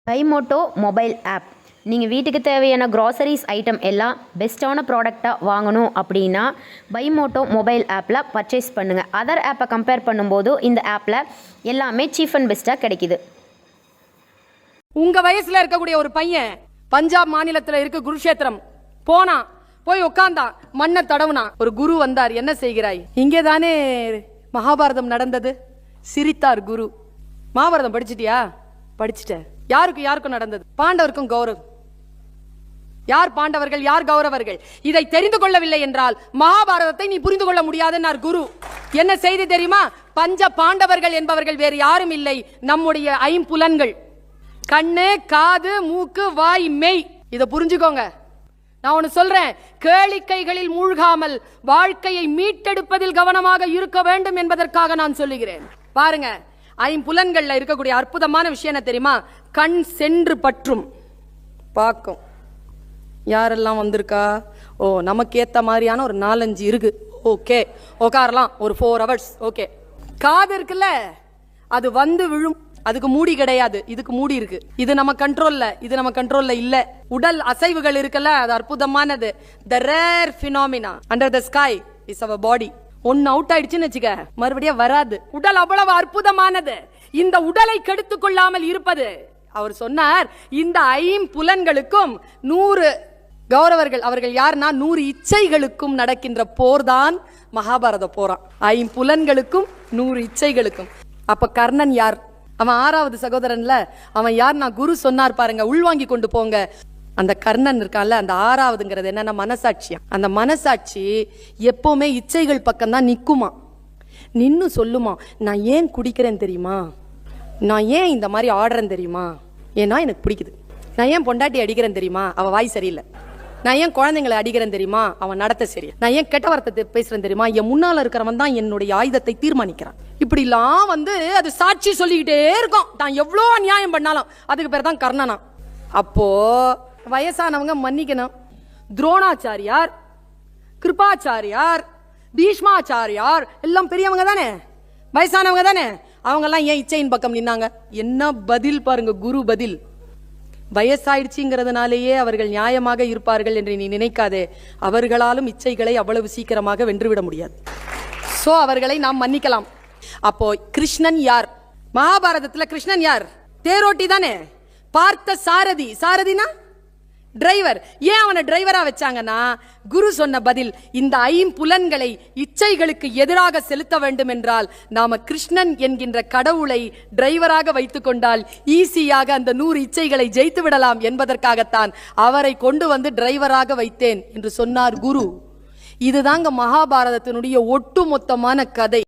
பைமோட்டோ mobile app. நீங்கள் வீட்டுக்கு தேவையான க்ராசரிஸ் ஐட்டம் எல்லாம் பெஸ்ட்டான ப்ராடக்டாக வாங்கணும் அப்படின்னா பைமோட்டோ மொபைல் ஆப்பில் பர்ச்சேஸ் பண்ணுங்கள். அதர் ஆப்பை கம்பேர் பண்ணும்போது இந்த ஆப்பில் எல்லாமே சீப் அண்ட் பெஸ்ட்டாக கிடைக்கிது. உங்கள் வயசில் இருக்கக்கூடிய ஒரு பையன் பஞ்சாப் மாநிலத்தில் இருக்க குருஷேத்திரம் போனான், போய் உட்கார்ந்தான், மண்ணை தடவுனான். ஒரு குரு வந்தார், என்ன செய்கிறாய்? இங்கே தானே மகாபாரதம் நடந்தது. சிரித்தார் குரு. மகாபாரதம் படிச்சிட்டியா? படிச்சுட்டேன். யாருக்கும் நடந்தது? பாண்டவருக்கும் கௌரவ். யார் பாண்டவர்கள், யார் கௌரவர்கள்? இதை தெரிந்து கொள்ளவில்லை என்றால் மகாபாரதத்தை நீ புரிந்து கொள்ள முடியாதுன்னார் குரு. என்ன செய்தி தெரியுமா? பஞ்ச பாண்டவர்கள் என்பவர்கள் வேறு யாரும் இல்லை, நம்முடைய ஐம்புலன்கள். கண்ணு, காது, மூக்கு, வாய், மெய். இதை புரிஞ்சுக்கோங்க. நான் ஒன்னு சொல்றேன், கேளிக்கைகளில் மூழ்காமல் வாழ்க்கையை மீட்டெடுப்பதில் கவனமாக இருக்க வேண்டும் என்பதற்காக நான் சொல்லுகிறேன். பாருங்க, ஐம்புலன்கள்ல இருக்கக்கூடிய அற்புதமான விஷயம் என்ன தெரியுமா? கண் சென்று பற்றும், பார்க்கும். யாரெல்லாம் வந்திருக்கா? ஓ, நமக்கு ஏத்த மாதிரியான ஒரு 4-5 இருக்கு. ஓகே, உட்காரலாம் ஒரு 4 hours. ஓகே. காது இருக்குல்ல, அது வந்து விழும். அதுக்கு மூடி கிடையாது, இதுக்கு மூடி இருக்கு. இது நம்ம கண்ட்ரோல்ல, இது நம்ம கண்ட்ரோல்ல இல்ல. உடல் அசைவுகள் இருக்குல்ல, அது அற்புதமானது. The rare phenomena under the sky is our body. ஒன்னு அவுட் ஆயிடுச்சுன்னு வச்சுக்க, மறுபடியும் வராது. உடல் அவ்வளவு அற்புதமானது. இந்த உடலை கெடுத்துக் கொள்ளாமல் இருப்பது. அவர் சொன்னார், இந்த ஐம்புலன்களுக்கும் 100 கௌரவர்கள். அவர்கள் யாருன்னா 100 இச்சைகளுக்கும் நடக்கின்ற போர் தான் மகாபாரத போரான். ஐம்புலன்களுக்கும் 100 இச்சைகளுக்கும். அப்ப கர்ணன் யார்? அவன் 6வது சகோதரன்ல. அவன் யார்? நான் குரு சொன்னார் பாருங்க, உள்வாங்கி கொண்டு போங்க. அந்த கர்ணன் இருக்கான்ல, அந்த 6வதுங்கிறது என்னன்னா மனசாட்சியா. அந்த மனசாட்சி எப்பவுமே இச்சைகள் பக்கம் தான் நிக்குமா. நின்னு சொல்லுமா, நான் ஏன் குடிக்கிறேன் தெரியுமா? நான் ஏன் இந்த மாதிரி ஆடுறேன் தெரியுமா? ஏன்னா எனக்கு பிடிக்குது. நான் ஏன் பொண்டாட்டி அடிக்கிறேன் தெரியுமா? அவ வாய் சரியில்லை. நான் ஏன் குழந்தைங்களை அடிக்கிறேன் தெரியுமா? அவன் நடத்த சரியா. நான் ஏன் கெட்ட வார்த்தை பேசுறேன் தெரியுமா? என் முன்னால இருக்கிறவன் தான் என்னுடைய ஆயுதத்தை தீர்மானிக்கிறான். இப்படிலாம் அது சாட்சி சொல்லிக்கிட்டே இருக்கும். தான் எவ்வளோ அநியாயம் பண்ணாலும். அதுக்கு பேர் தான் கர்ணனா. அப்போ வயசானவங்க மன்னிக்கணும். துரோணாச்சாரியார், கிருபாச்சாரியார், பீஷ்மாச்சாரியார் எல்லாம் பெரியவங்க தானே, வயசானவங்க தானே. அவங்க எல்லாம் ஏன் இச்சையின் பக்கம் நின்னாங்க? என்ன பதில் பாருங்க, குரு பதில். வயசாயிடுச்சுங்கிறதுனாலேயே அவர்கள் நியாயமாக இருப்பார்கள் என்று நீ நினைக்காதே. அவர்களாலும் இச்சைகளை அவ்வளவு சீக்கிரமாக வென்றுவிட முடியாது. சோ அவர்களை நாம் மன்னிக்கலாம். அப்போ கிருஷ்ணன் யார்? மகாபாரதத்துல கிருஷ்ணன் யார்? தேரோட்டி தானே. பார்த்த சாரதி. சாரதினா டிரைவர். ஏன் அவனை டிரைவரா வச்சாங்கன்னா, குரு சொன்ன பதில், இந்த ஐம்புலன்களை இச்சைகளுக்கு எதிராக செலுத்த வேண்டும் என்றால் நாம கிருஷ்ணன் என்கின்ற கடவுளை டிரைவராக வைத்துக் கொண்டால் ஈஸியாக அந்த 100 இச்சைகளை ஜெயித்து விடலாம் என்பதற்காகத்தான் அவரை கொண்டு வந்து டிரைவராக வைத்தேன் என்று சொன்னார் குரு. இதுதாங்க மகாபாரதத்தினுடைய ஒட்டுமொத்தமான கதை.